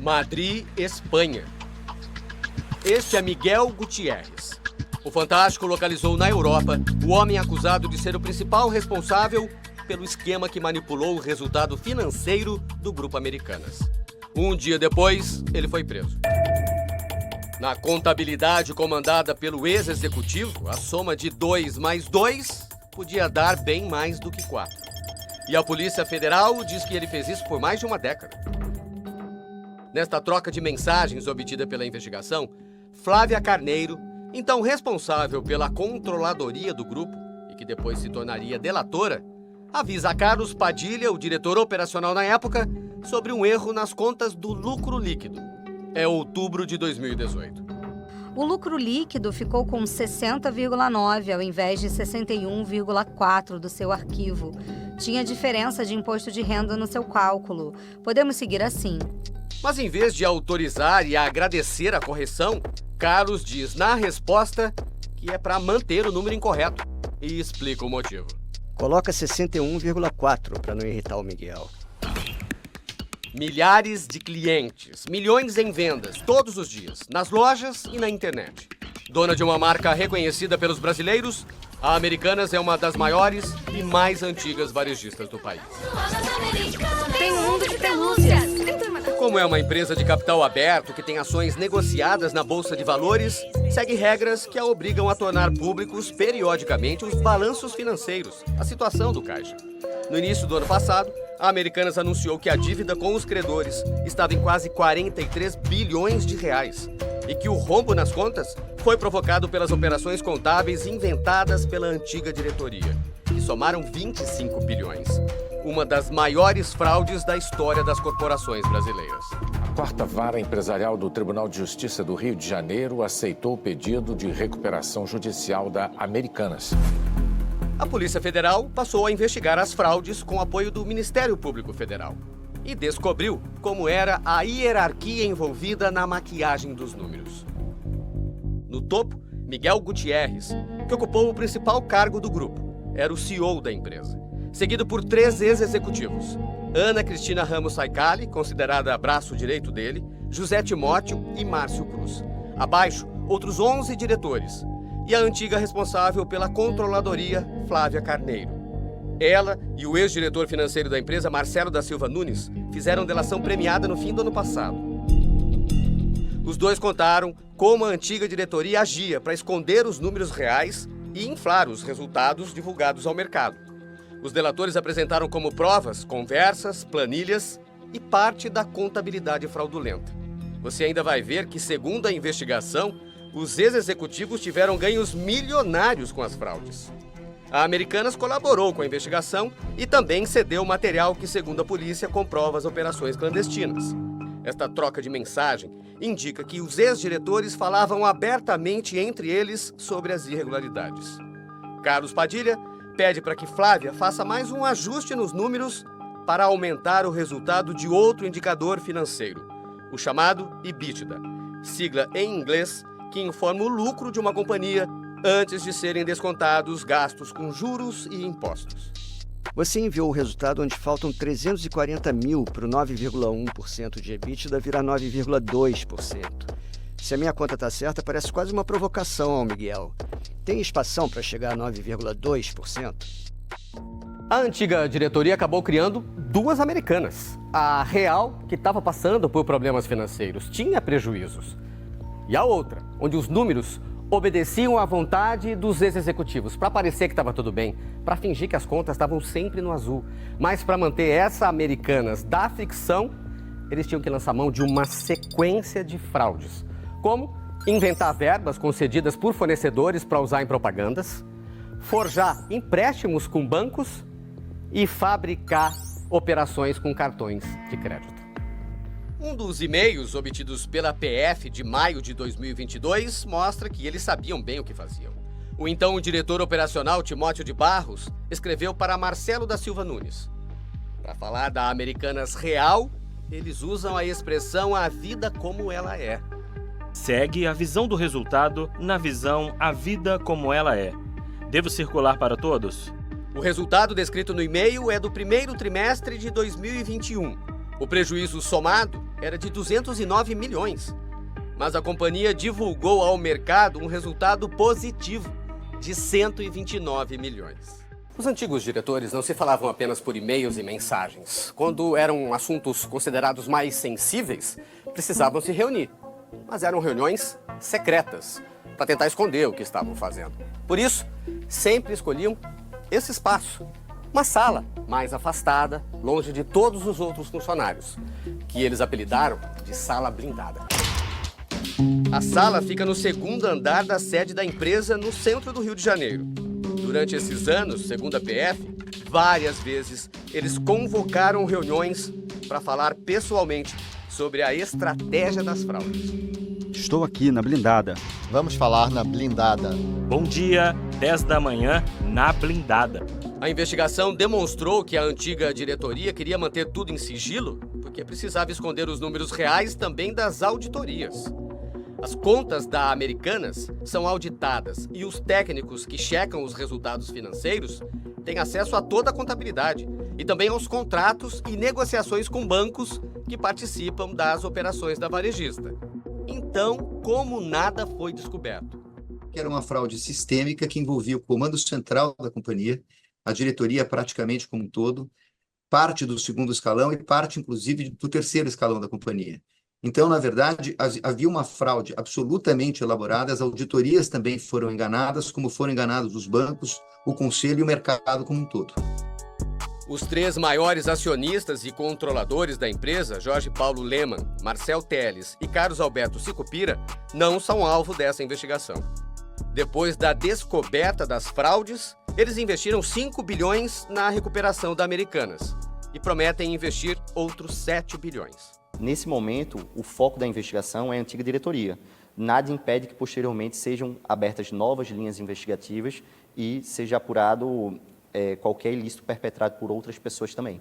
Madrid, Espanha. Este é Miguel Gutiérrez. O Fantástico localizou na Europa o homem acusado de ser o principal responsável pelo esquema que manipulou o resultado financeiro do Grupo Americanas. Um dia depois, ele foi preso. Na contabilidade comandada pelo ex-executivo, a soma de 2 mais 2 podia dar bem mais do que 4. E a Polícia Federal diz que ele fez isso por mais de uma década. Nesta troca de mensagens obtida pela investigação, Flávia Carneiro, então responsável pela controladoria do grupo e que depois se tornaria delatora, avisa a Carlos Padilha, o diretor operacional na época, sobre um erro nas contas do lucro líquido. É outubro de 2018. O lucro líquido ficou com 60,9 ao invés de 61,4 do seu arquivo. Tinha diferença de imposto de renda no seu cálculo. Podemos seguir assim. Mas em vez de autorizar e agradecer a correção, Carlos diz na resposta que é para manter o número incorreto e explica o motivo. Coloca 61,4 para não irritar o Miguel. Milhares de clientes, milhões em vendas todos os dias, nas lojas e na internet. Dona de uma marca reconhecida pelos brasileiros, a Americanas é uma das maiores e mais antigas varejistas do país. Tem um mundo de pelúcias. Como é uma empresa de capital aberto que tem ações negociadas na Bolsa de Valores, segue regras que a obrigam a tornar públicos periodicamente os balanços financeiros, a situação do caixa. No início do ano passado, a Americanas anunciou que a dívida com os credores estava em quase 43 bilhões de reais e que o rombo nas contas foi provocado pelas operações contábeis inventadas pela antiga diretoria, que somaram 25 bilhões. Uma das maiores fraudes da história das corporações brasileiras. A quarta vara empresarial do Tribunal de Justiça do Rio de Janeiro aceitou o pedido de recuperação judicial da Americanas. A Polícia Federal passou a investigar as fraudes com apoio do Ministério Público Federal e descobriu como era a hierarquia envolvida na maquiagem dos números. No topo, Miguel Gutiérrez, que ocupou o principal cargo do grupo, era o CEO da empresa, seguido por 3 ex-executivos: Ana Cristina Ramos Saicali, considerada braço direito dele, José Timóteo e Márcio Cruz. Abaixo, outros 11 diretores e a antiga responsável pela controladoria, Flávia Carneiro. Ela e o ex-diretor financeiro da empresa, Marcelo da Silva Nunes, fizeram delação premiada no fim do ano passado. Os dois contaram como a antiga diretoria agia para esconder os números reais e inflar os resultados divulgados ao mercado. Os delatores apresentaram como provas conversas, planilhas e parte da contabilidade fraudulenta. Você ainda vai ver que, segundo a investigação, os ex-executivos tiveram ganhos milionários com as fraudes. A Americanas colaborou com a investigação e também cedeu material que, segundo a polícia, comprova as operações clandestinas. Esta troca de mensagem indica que os ex-diretores falavam abertamente entre eles sobre as irregularidades. Carlos Padilha pede para que Flávia faça mais um ajuste nos números para aumentar o resultado de outro indicador financeiro, o chamado EBITDA, sigla em inglês que informa o lucro de uma companhia antes de serem descontados gastos com juros e impostos. Você enviou o resultado onde faltam 340 mil para o 9,1% de EBITDA virar 9,2%. Se a minha conta está certa, parece quase uma provocação ao Miguel. Tem espação para chegar a 9,2%? A antiga diretoria acabou criando 2 Americanas. A Real, que estava passando por problemas financeiros, tinha prejuízos. E a outra, onde os números obedeciam à vontade dos ex-executivos, para parecer que estava tudo bem, para fingir que as contas estavam sempre no azul. Mas para manter essa Americanas da ficção, eles tinham que lançar mão de uma sequência de fraudes, como inventar verbas concedidas por fornecedores para usar em propagandas, forjar empréstimos com bancos e fabricar operações com cartões de crédito. Um dos e-mails obtidos pela PF de maio de 2022 mostra que eles sabiam bem o que faziam. O então diretor operacional Timóteo de Barros escreveu para Marcelo da Silva Nunes. Para falar da Americanas real, eles usam a expressão "a vida como ela é". Segue a visão do resultado na visão "a vida como ela é". Devo circular para todos? O resultado descrito no e-mail é do primeiro trimestre de 2021. O prejuízo somado era de 209 milhões. Mas a companhia divulgou ao mercado um resultado positivo de 129 milhões. Os antigos diretores não se falavam apenas por e-mails e mensagens. Quando eram assuntos considerados mais sensíveis, precisavam se reunir. Mas eram reuniões secretas, para tentar esconder o que estavam fazendo. Por isso, sempre escolhiam esse espaço, uma sala mais afastada, longe de todos os outros funcionários, que eles apelidaram de sala blindada. A sala fica no segundo andar da sede da empresa, no centro do Rio de Janeiro. Durante esses anos, segundo a PF, várias vezes eles convocaram reuniões para falar pessoalmente sobre a estratégia das fraudes. Estou aqui na blindada. Vamos falar na blindada. Bom dia, 10 da manhã, na blindada. A investigação demonstrou que a antiga diretoria queria manter tudo em sigilo, porque precisava esconder os números reais também das auditorias. As contas da Americanas são auditadas e os técnicos que checam os resultados financeiros têm acesso a toda a contabilidade e também aos contratos e negociações com bancos que participam das operações da varejista. Então, como nada foi descoberto? Era uma fraude sistêmica que envolvia o comando central da companhia, a diretoria praticamente como um todo, parte do segundo escalão e parte, inclusive, do terceiro escalão da companhia. Então, na verdade, havia uma fraude absolutamente elaborada, as auditorias também foram enganadas, como foram enganados os bancos, o conselho e o mercado como um todo. Os três maiores acionistas e controladores da empresa, Jorge Paulo Lemann, Marcel Teles e Carlos Alberto Sicupira, não são alvo dessa investigação. Depois da descoberta das fraudes, eles investiram 5 bilhões na recuperação da Americanas e prometem investir outros 7 bilhões. Nesse momento, o foco da investigação é a antiga diretoria. Nada impede que posteriormente sejam abertas novas linhas investigativas e seja apurado qualquer ilícito perpetrado por outras pessoas também.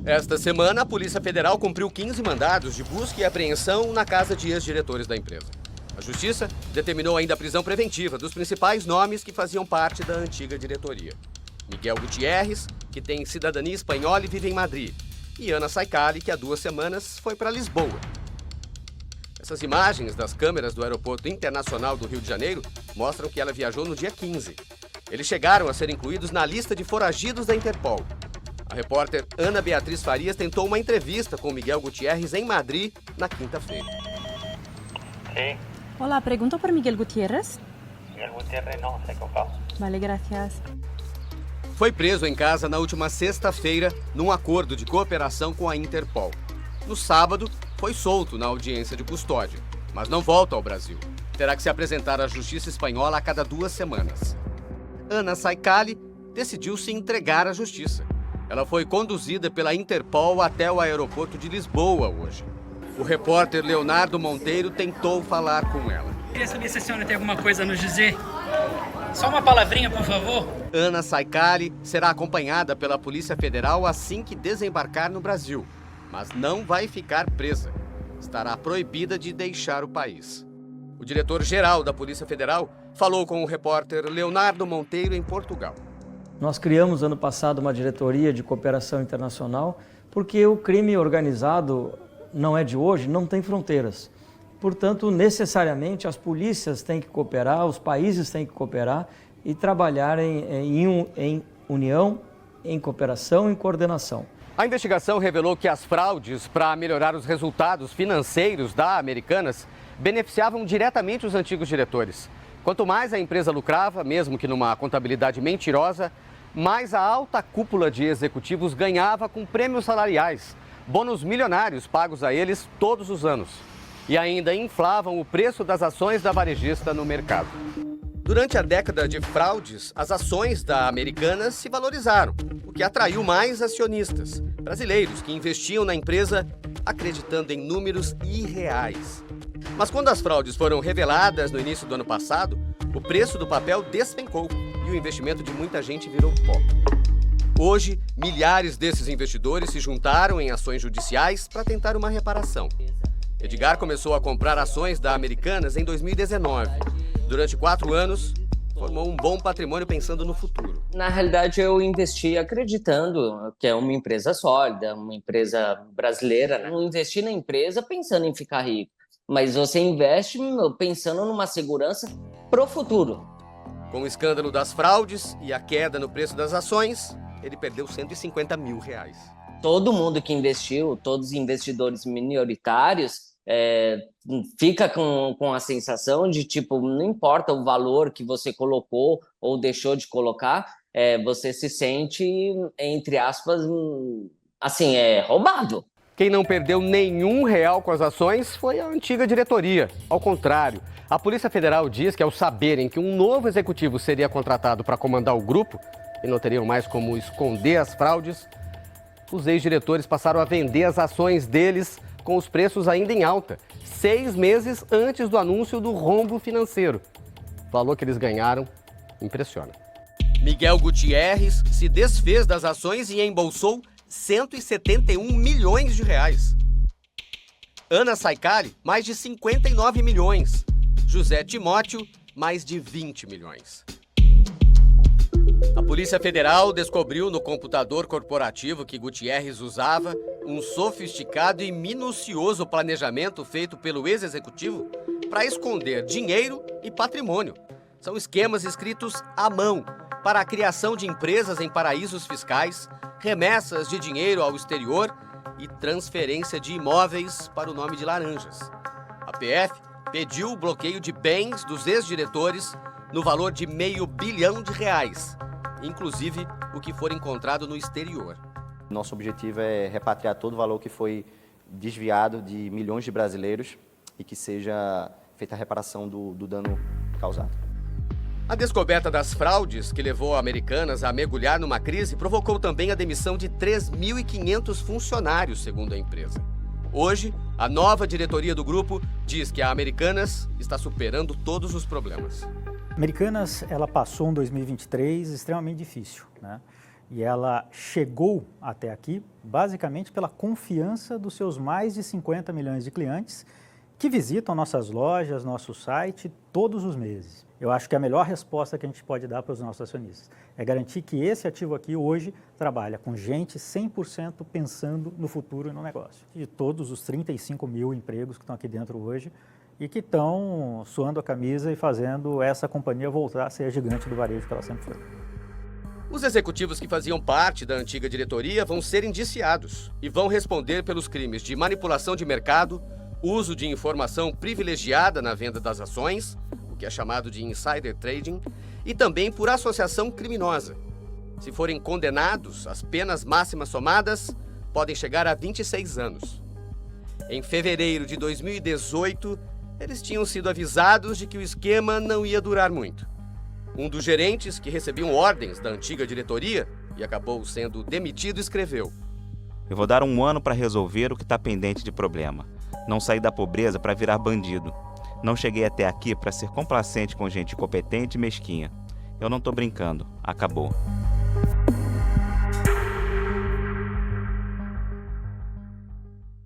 Esta semana, a Polícia Federal cumpriu 15 mandados de busca e apreensão na casa de ex-diretores da empresa. A Justiça determinou ainda a prisão preventiva dos principais nomes que faziam parte da antiga diretoria. Miguel Gutierrez, que tem cidadania espanhola e vive em Madrid, e Ana Saicali, que há 2 semanas foi para Lisboa. Essas imagens das câmeras do Aeroporto Internacional do Rio de Janeiro mostram que ela viajou no dia 15. Eles chegaram a ser incluídos na lista de foragidos da Interpol. A repórter Ana Beatriz Farias tentou uma entrevista com Miguel Gutierrez em Madrid na quinta-feira. Sí. Hola, pregunto por Miguel Gutiérrez. Miguel Gutiérrez no sé qué pasa. Vale, gracias. Foi preso em casa na última sexta-feira num acordo de cooperação com a Interpol. No sábado, foi solto na audiência de custódia, mas não volta ao Brasil. Terá que se apresentar à Justiça Espanhola a cada 2 semanas. Ana Saicali decidiu se entregar à Justiça. Ela foi conduzida pela Interpol até o aeroporto de Lisboa hoje. O repórter Leonardo Monteiro tentou falar com ela. Queria saber se a senhora tem alguma coisa a nos dizer. Só uma palavrinha, por favor. Ana Saicali será acompanhada pela Polícia Federal assim que desembarcar no Brasil, mas não vai ficar presa. Estará proibida de deixar o país. O diretor-geral da Polícia Federal falou com o repórter Leonardo Monteiro em Portugal. Nós criamos ano passado uma diretoria de cooperação internacional porque o crime organizado não é de hoje, não tem fronteiras. Portanto, necessariamente as polícias têm que cooperar, os países têm que cooperar e trabalhar em união, em cooperação, em coordenação. A investigação revelou que as fraudes para melhorar os resultados financeiros da Americanas beneficiavam diretamente os antigos diretores. Quanto mais a empresa lucrava, mesmo que numa contabilidade mentirosa, mais a alta cúpula de executivos ganhava com prêmios salariais, bônus milionários pagos a eles todos os anos. E ainda inflavam o preço das ações da varejista no mercado. Durante a década de fraudes, as ações da Americanas se valorizaram, o que atraiu mais acionistas, brasileiros que investiam na empresa acreditando em números irreais. Mas quando as fraudes foram reveladas no início do ano passado, o preço do papel despencou e o investimento de muita gente virou pó. Hoje, milhares desses investidores se juntaram em ações judiciais para tentar uma reparação. Edgar começou a comprar ações da Americanas em 2019. Durante 4 anos, formou um bom patrimônio pensando no futuro. Na realidade, eu investi acreditando que é uma empresa sólida, uma empresa brasileira, né? Não investi na empresa pensando em ficar rico, mas você investe pensando numa segurança pro futuro. Com o escândalo das fraudes e a queda no preço das ações, ele perdeu R$150 mil. Todo mundo que investiu, todos os investidores minoritários, fica com a sensação de, tipo, não importa o valor que você colocou ou deixou de colocar, você se sente, entre aspas, assim, roubado. Quem não perdeu nenhum real com as ações foi a antiga diretoria. Ao contrário, a Polícia Federal diz que ao saberem que um novo executivo seria contratado para comandar o grupo e não teriam mais como esconder as fraudes, os ex-diretores passaram a vender as ações deles com os preços ainda em alta, 6 meses antes do anúncio do rombo financeiro. O valor que eles ganharam impressiona. Miguel Gutierrez se desfez das ações e embolsou R$171 milhões. Ana Saicali, mais de 59 milhões. José Timóteo, mais de 20 milhões. A Polícia Federal descobriu no computador corporativo que Gutierrez usava um sofisticado e minucioso planejamento feito pelo ex-executivo para esconder dinheiro e patrimônio. São esquemas escritos à mão para a criação de empresas em paraísos fiscais, remessas de dinheiro ao exterior e transferência de imóveis para o nome de laranjas. A PF pediu o bloqueio de bens dos ex-diretores no valor de R$500 bilhão, inclusive o que for encontrado no exterior. Nosso objetivo é repatriar todo o valor que foi desviado de milhões de brasileiros e que seja feita a reparação do dano causado. A descoberta das fraudes, que levou a Americanas a mergulhar numa crise, provocou também a demissão de 3.500 funcionários, segundo a empresa. Hoje, a nova diretoria do grupo diz que a Americanas está superando todos os problemas. Americanas, ela passou um 2023 extremamente difícil, né? E ela chegou até aqui basicamente pela confiança dos seus mais de 50 milhões de clientes que visitam nossas lojas, nosso site todos os meses. Eu acho que a melhor resposta que a gente pode dar para os nossos acionistas é garantir que esse ativo aqui hoje trabalha com gente 100% pensando no futuro e no negócio. De todos os 35 mil empregos que estão aqui dentro hoje e que estão suando a camisa e fazendo essa companhia voltar a ser a gigante do varejo que ela sempre foi. Os executivos que faziam parte da antiga diretoria vão ser indiciados e vão responder pelos crimes de manipulação de mercado, uso de informação privilegiada na venda das ações, o que é chamado de insider trading, e também por associação criminosa. Se forem condenados, as penas máximas somadas podem chegar a 26 anos. Em fevereiro de 2018, eles tinham sido avisados de que o esquema não ia durar muito. Um dos gerentes, que recebiam ordens da antiga diretoria e acabou sendo demitido, escreveu: "Eu vou dar 1 ano para resolver o que está pendente de problema. Não saí da pobreza para virar bandido. Não cheguei até aqui para ser complacente com gente incompetente e mesquinha. Eu não estou brincando. Acabou."